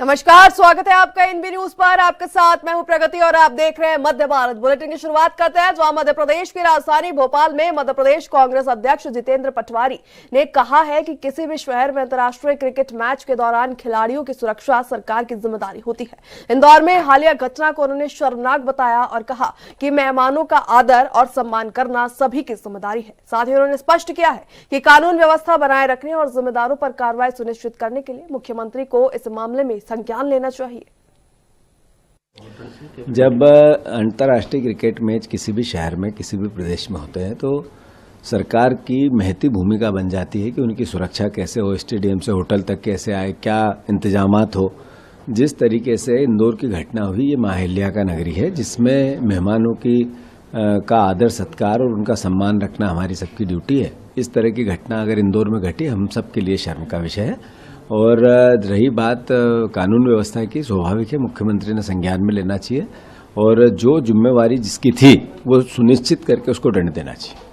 नमस्कार, स्वागत है आपका एनबी न्यूज पर। आपके साथ मैं हूं प्रगति और आप देख रहे हैं मध्य भारत बुलेटिन की शुरुआत करते हैं। जहां मध्य प्रदेश की राजधानी भोपाल में मध्य प्रदेश कांग्रेस अध्यक्ष जितेंद्र पटवारी ने कहा है कि किसी भी शहर में अंतर्राष्ट्रीय क्रिकेट मैच के दौरान खिलाड़ियों की सुरक्षा सरकार की जिम्मेदारी होती है। इंदौर में हालिया घटना को उन्होंने शर्मनाक बताया और कहा कि मेहमानों का आदर और सम्मान करना सभी की जिम्मेदारी है। साथ ही उन्होंने स्पष्ट किया है कि कानून व्यवस्था बनाए रखने और जिम्मेदारों पर कार्रवाई सुनिश्चित करने के लिए मुख्यमंत्री को इस मामले में संज्ञान लेना चाहिए। जब अंतर्राष्ट्रीय क्रिकेट मैच किसी भी शहर में किसी भी प्रदेश में होते हैं तो सरकार की महती भूमिका बन जाती है कि उनकी सुरक्षा कैसे हो, स्टेडियम से होटल तक कैसे आए, क्या इंतजामात हो। जिस तरीके से इंदौर की घटना हुई, ये माहिल्या का नगरी है जिसमें मेहमानों की का आदर सत्कार और उनका सम्मान रखना हमारी सबकी ड्यूटी है। इस तरह की घटना अगर इंदौर में घटी, हम सबके लिए शर्म का विषय है। और रही बात कानून व्यवस्था की, स्वाभाविक है मुख्यमंत्री ने संज्ञान में लेना चाहिए और जो जिम्मेवारी जिसकी थी वो सुनिश्चित करके उसको दंड देना चाहिए।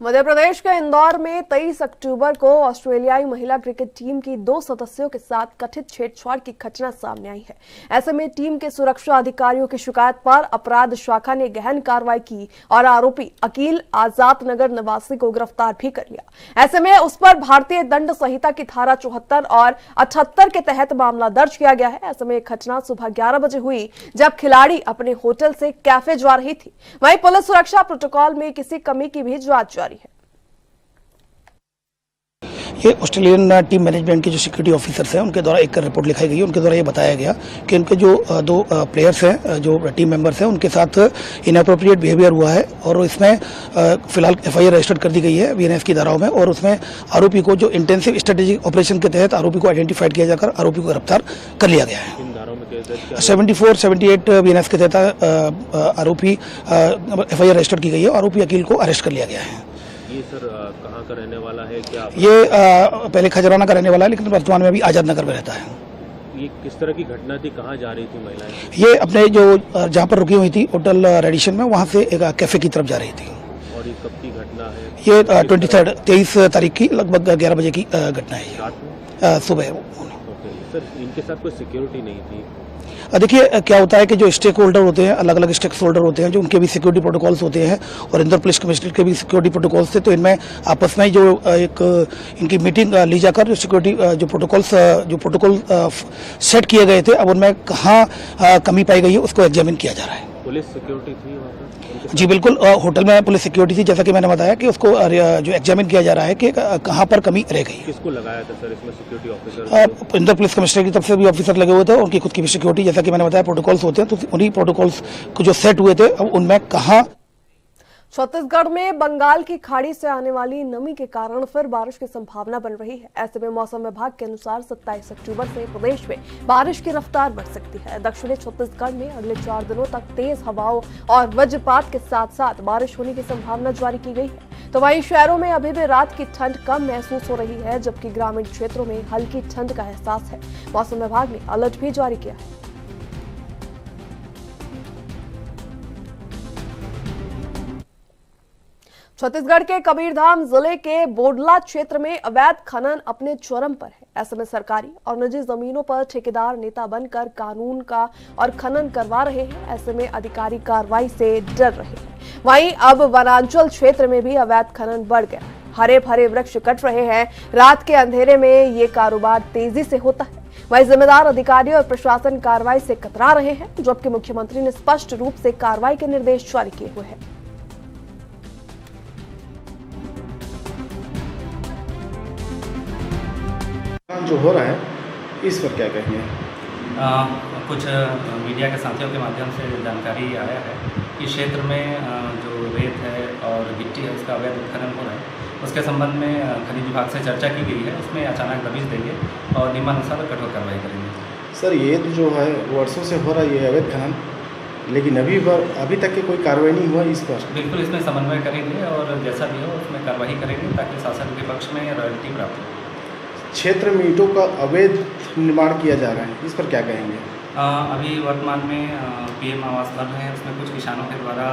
मध्य प्रदेश के इंदौर में 23 अक्टूबर को ऑस्ट्रेलियाई महिला क्रिकेट टीम की 2 सदस्यों के साथ कथित छेड़छाड़ की घटना सामने आई है। ऐसे में टीम के सुरक्षा अधिकारियों की शिकायत पर अपराध शाखा ने गहन कार्रवाई की और आरोपी अकील आजाद नगर निवासी को गिरफ्तार भी कर लिया। ऐसे में उस पर भारतीय दंड संहिता की धारा 74 और 78 के तहत मामला दर्ज किया गया है। ऐसे में एक घटना सुबह 11 बजे हुई जब खिलाड़ी अपने होटल से कैफे जा रही थी। वहीं पुलिस सुरक्षा प्रोटोकॉल में किसी कमी की भी जांच जारी है। ये ऑस्ट्रेलियन टीम मैनेजमेंट के जो सिक्योरिटी ऑफिसर्स हैं उनके द्वारा एक रिपोर्ट लिखाई गई है। उनके द्वारा ये बताया गया कि उनके जो 2 प्लेयर्स हैं, जो टीम मेंबर्स हैं, उनके साथ इनएप्रोप्रिएट बिहेवियर हुआ है और इसमें फिलहाल एफआईआर रजिस्टर्ड कर दी गई है बीएनएस की धाराओं में। और उसमें आरोपी को जो इंटेंसिव स्ट्रेटेजिक ऑपरेशन के तहत आरोपी को आइडेंटिफाइड किया जाकर आरोपी को गिरफ्तार कर लिया गया है। 74, 78 बीएनएस के तहत आरोपी एफआईआर रजिस्टर्ड की गई है। आरोपी अकील को अरेस्ट कर लिया गया है। ये सर कहाँ का रहने वाला है? क्या ये पहले खजराना का रहने वाला है, लेकिन वर्तमान में अभी आजाद नगर में रहता है। ये किस तरह की घटना थी? कहाँ जा रही थी महिलाएं? ये अपने जो जहाँ पर रुकी हुई थी होटल रेडिशन में, वहाँ से एक कैफे की तरफ जा रही थी। और ये कब की घटना है? ये 23 तारीख की लगभग 11 बजे की घटना है, सुबह। ओके सर, इनके साथ कोई सिक्योरिटी नहीं थी? देखिए क्या होता है कि जो स्टेक होल्डर होते हैं, अलग अलग स्टेक होल्डर होते हैं, जो उनके भी सिक्योरिटी प्रोटोकॉल्स होते हैं और इंदौर पुलिस कमिश्नर के भी सिक्योरिटी प्रोटोकॉल्स थे। तो इनमें आपस में जो एक इनकी मीटिंग ली जाकर जो सिक्योरिटी जो प्रोटोकॉल सेट किए गए थे, अब उनमें कहाँ कमी पाई गई है उसको एग्जामिन किया जा रहा है। पुलिस सिक्योरिटी थी वहाँ पर? जी बिल्कुल, होटल में पुलिस सिक्योरिटी थी। जैसा कि मैंने बताया कि उसको जो एग्जामिन किया जा रहा है कि कहाँ पर कमी रह गई है। किसको लगाया था सर इसमें security officer? Indore police commissioner की तरफ से भी ऑफिसर लगे हुए थे, उनकी खुद की भी सिक्योरिटी, जैसा कि मैंने बताया प्रोटोकॉल्स होते हैं, तो उन्हीं प्रोटोकॉल्स को जो सेट हुए थे अब उनमें कहाँ। छत्तीसगढ़ में बंगाल की खाड़ी से आने वाली नमी के कारण फिर बारिश की संभावना बन रही है। ऐसे में मौसम विभाग के अनुसार 27 अक्टूबर से प्रदेश में बारिश की रफ्तार बढ़ सकती है। दक्षिणी छत्तीसगढ़ में अगले 4 दिनों तक तेज हवाओं और वज्रपात के साथ साथ बारिश होने की संभावना जारी की गई है। तो वहीं शहरों में अभी भी रात की ठंड कम महसूस हो रही है, जबकि ग्रामीण क्षेत्रों में हल्की ठंड का एहसास है। मौसम विभाग ने अलर्ट भी जारी किया है। छत्तीसगढ़ के कबीरधाम जिले के बोडला क्षेत्र में अवैध खनन अपने चरम पर है। ऐसे में सरकारी और निजी जमीनों पर ठेकेदार नेता बनकर कानून का और खनन करवा रहे हैं। ऐसे में अधिकारी कार्रवाई से डर रहे हैं। वहीं अब वनांचल क्षेत्र में भी अवैध खनन बढ़ गया है। हरे भरे वृक्ष कट रहे हैं। रात के अंधेरे में ये कारोबार तेजी से होता है। वहीं जिम्मेदार अधिकारी और प्रशासन कार्रवाई से कतरा रहे हैं, जबकि मुख्यमंत्री ने स्पष्ट रूप से कार्रवाई के निर्देश जारी किए हुए हैं। जो हो रहा है इस पर क्या कहेंगे? कुछ मीडिया के साथियों के माध्यम से जानकारी आया है कि क्षेत्र में जो रेत है और गिट्टी है उसका अवैध उत्खनन हो रहा है। उसके संबंध में खनिज विभाग से चर्चा की गई है। उसमें अचानक दबिश देंगे और नियमानुसार कठोर कार्रवाई करेंगे। सर ये तो जो है वर्षों से हो रहा है ये अवैध खनन, लेकिन अभी तक की कोई कार्रवाई नहीं हुआ इस पर? बिल्कुल इसमें समन्वय करेंगे और जैसा भी हो उसमें कार्रवाई करेंगे ताकि शासन के पक्ष में रॉयल्टी प्राप्त हो। क्षेत्र में ईंटों का अवैध निर्माण किया जा रहा है, इस पर क्या कहेंगे? अभी वर्तमान में पीएम आवास बन रहे हैं, उसमें कुछ किसानों के द्वारा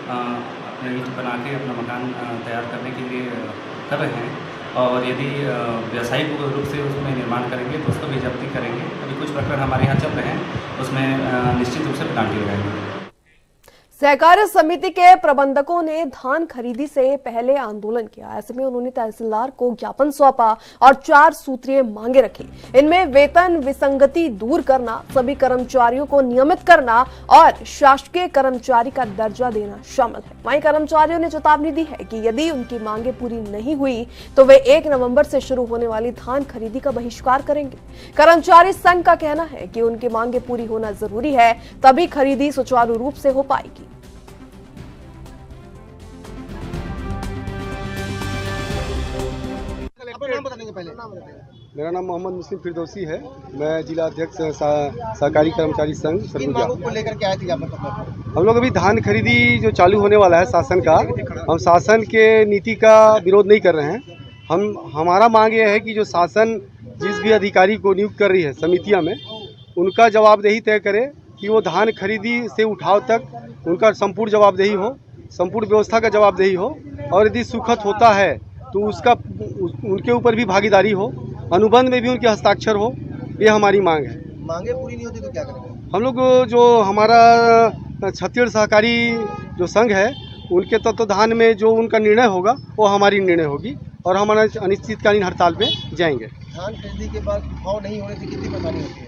अपने ईंट बना के अपना मकान तैयार करने के लिए कर रहे हैं। और यदि व्यावसायिक रूप से उसमें निर्माण करेंगे तो उसको भी जब्ती करेंगे। अभी कुछ प्रकरण हमारे यहाँ चल रहे हैं, उसमें निश्चित रूप से पेनाल्टी लगाएंगे। सहकारी समिति के प्रबंधकों ने धान खरीदी से पहले आंदोलन किया। ऐसे में उन्होंने तहसीलदार को ज्ञापन सौंपा और 4 सूत्रीय मांगे रखी। इनमें वेतन विसंगति दूर करना, सभी कर्मचारियों को नियमित करना और शासकीय कर्मचारी का दर्जा देना शामिल है। वहीं कर्मचारियों ने चेतावनी दी है कि यदि उनकी मांगे पूरी नहीं हुई तो वे 1 नवंबर से शुरू होने वाली धान खरीदी का बहिष्कार करेंगे। कर्मचारी संघ का कहना है कि उनकी मांगे पूरी होना जरूरी है, तभी खरीदी सुचारू रूप से हो पाएगी। मेरा नाम मोहम्मद मुस्लिम फिरदौसी है। मैं जिला अध्यक्ष सहकारी कर्मचारी संघ सरगुजा को लेकर के आए थे। हम लोग अभी धान खरीदी जो चालू होने वाला है शासन का, हम शासन के नीति का विरोध नहीं कर रहे हैं। हमारा मांग ये है कि जो शासन जिस भी अधिकारी को नियुक्त कर रही है समितियां में, उनका जवाबदेही तय करे कि वो धान खरीदी से उठाव तक उनका संपूर्ण जवाबदेही हो, संपूर्ण व्यवस्था का जवाबदेही हो, और यदि सुखद होता है तो उसका उनके ऊपर भी भागीदारी हो, अनुबंध में भी उनके हस्ताक्षर हो। ये हमारी मांग है। मांगे पूरी नहीं होती तो क्या करेंगे? हम लोग जो हमारा छत्तीसगढ़ सहकारी जो संघ है, उनके तत्वाधान में जो उनका निर्णय होगा वो हमारी निर्णय होगी और हमारा अनिश्चितकालीन हड़ताल पे जाएंगे। धान खरीदी के बाद उठाव नहीं होने से कितनी परेशानी होती है?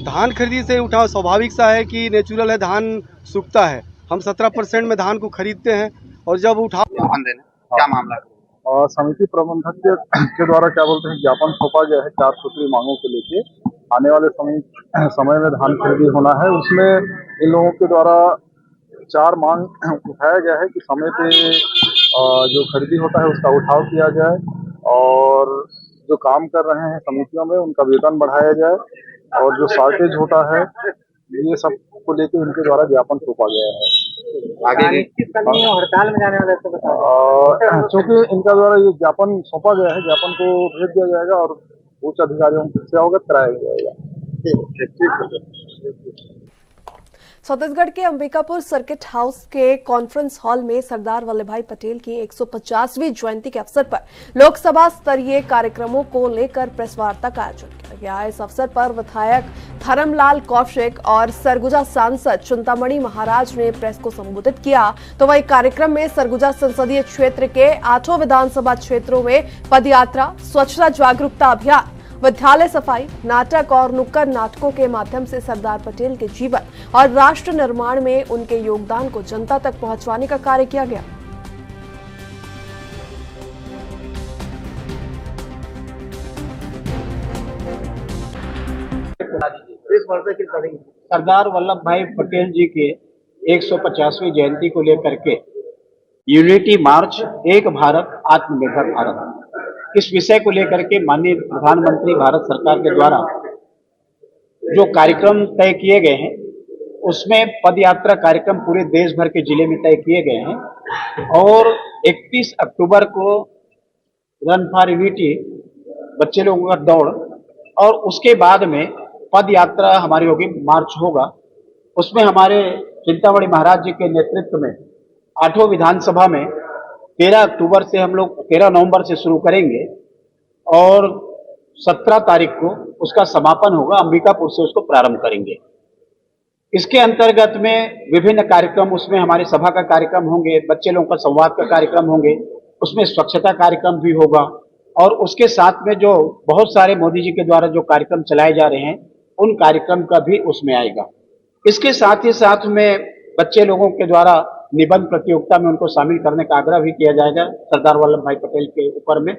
धान खरीदी से उठाव स्वाभाविक सा है कि नेचुरल है, धान सूखता है। हम 17% में धान को खरीदते हैं और जब उठाव क्या मामला है? और समिति प्रबंधक के द्वारा क्या बोलते हैं ज्ञापन सौंपा गया है 4 सूत्री मांगों को लेके। आने वाले समय में धान खरीदी होना है, उसमें इन लोगों के द्वारा 4 मांग उठाया गया है कि समय पे जो खरीदी होता है उसका उठाव किया जाए और जो काम कर रहे हैं समितियों में उनका वेतन बढ़ाया जाए और जो शॉर्टेज होता है ये सब को लेके इनके द्वारा ज्ञापन सौंपा गया है। आगे हड़ताल में जाने वाले चूँकि इनका द्वारा ये ज्ञापन सौंपा गया है, ज्ञापन को भेज दिया जाएगा और उच्च अधिकारियों से अवगत कराया जाएगा। छत्तीसगढ़ के अंबिकापुर सर्किट हाउस के कॉन्फ्रेंस हॉल में सरदार वल्लभ भाई पटेल की 150वीं जयंती के अवसर पर लोकसभा स्तरीय कार्यक्रमों को लेकर प्रेस वार्ता का आयोजन किया गया। इस अवसर पर विधायक धर्मलाल कौशिक और सरगुजा सांसद चिंतामणि महाराज ने प्रेस को संबोधित किया। तो वही कार्यक्रम में सरगुजा संसदीय क्षेत्र के 8 विधानसभा क्षेत्रों में पदयात्रा, स्वच्छता जागरूकता अभियान, विद्यालय सफाई, नाटक और नुक्कड़ नाटकों के माध्यम से सरदार पटेल के जीवन और राष्ट्र निर्माण में उनके योगदान को जनता तक पहुंचाने का कार्य किया गया। सरदार वल्लभ भाई पटेल जी के 150वीं जयंती को लेकर के यूनिटी मार्च, एक भारत आत्मनिर्भर भारत, इस विषय को लेकर के माननीय प्रधानमंत्री भारत सरकार के द्वारा जो कार्यक्रम तय किए गए हैं उसमें पदयात्रा कार्यक्रम पूरे देश भर के जिले में तय किए गए हैं और 31 अक्टूबर को रन फॉर यूनिटी बच्चे लोगों का दौड़ और उसके बाद में पद यात्रा हमारी होगी, मार्च होगा। उसमें हमारे चिंतामणि महाराज जी के नेतृत्व में 8 विधानसभा में 13 अक्टूबर से हम लोग 13 नवंबर से शुरू करेंगे और 17 तारीख को उसका समापन होगा। अंबिकापुर से उसको प्रारंभ करेंगे। इसके अंतर्गत में विभिन्न कार्यक्रम, उसमें हमारे सभा का कार्यक्रम होंगे, बच्चे लोगों का संवाद का कार्यक्रम होंगे, उसमें स्वच्छता कार्यक्रम भी होगा और उसके साथ में जो बहुत सारे मोदी जी के द्वारा जो कार्यक्रम चलाए जा रहे हैं उन कार्यक्रम का भी उसमें आएगा। इसके साथ ही साथ में बच्चे लोगों के द्वारा निबंध प्रतियोगिता में उनको शामिल करने का आग्रह भी किया जाएगा सरदार वल्लभ भाई पटेल के ऊपर में।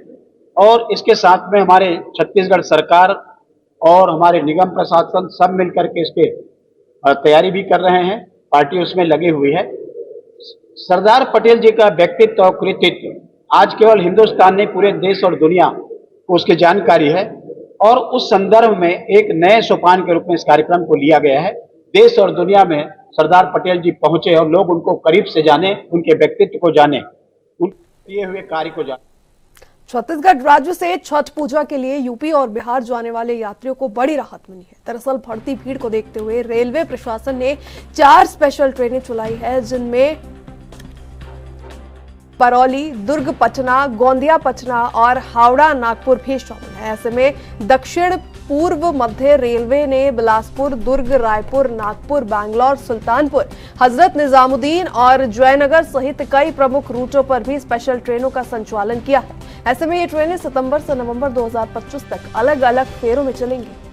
और इसके साथ में हमारे छत्तीसगढ़ सरकार और हमारे निगम प्रशासन सब मिलकर के इस पे तैयारी भी कर रहे हैं, पार्टी उसमें लगी हुई है। सरदार पटेल जी का व्यक्तित्व और कृतित्व आज केवल हिंदुस्तान नहीं पूरे देश और दुनिया को उसकी जानकारी है और उस संदर्भ में एक नए सोपान के रूप में इस कार्यक्रम को लिया गया है। देश और दुनिया में सरदार पटेल जी पहुंचे और लोग उनको करीब से जाने, उनके व्यक्तित्व को जाने, उनके किए हुए कार्य को जाने। छत्तीसगढ़ राज्य से छठ पूजा के लिए यूपी और बिहार जाने वाले यात्रियों को बड़ी राहत मिली है। दरअसल बढ़ती भीड़ को देखते हुए रेलवे प्रशासन ने 4 स्पेशल ट्रेनें चलाई है, जिनमें परौली, दुर्ग पटना, गोंदिया पटना और हावड़ा नागपुर भी शामिल है। ऐसे में दक्षिण पूर्व मध्य रेलवे ने बिलासपुर, दुर्ग, रायपुर, नागपुर, बैंगलोर, सुल्तानपुर, हजरत निजामुद्दीन और जयनगर सहित कई प्रमुख रूटों पर भी स्पेशल ट्रेनों का संचालन किया है। ऐसे में ये ट्रेनें सितंबर से नवंबर 2025 तक अलग अलग फेरों में चलेंगी।